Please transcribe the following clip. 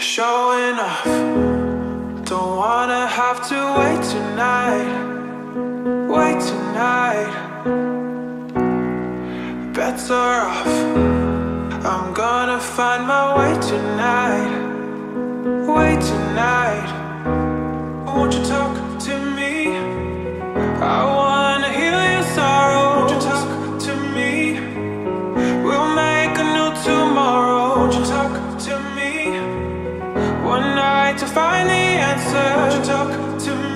Showing off, don't wanna have to wait tonight. Wait tonight. Better off, I'm gonna find my way tonight. Wait tonight. Won't you talk to me? I wanna heal your sorrow. Won't you talk to me? We'll make a new tomorrow. Won't you talk to me? One night to find the answer. Won't you talk to me?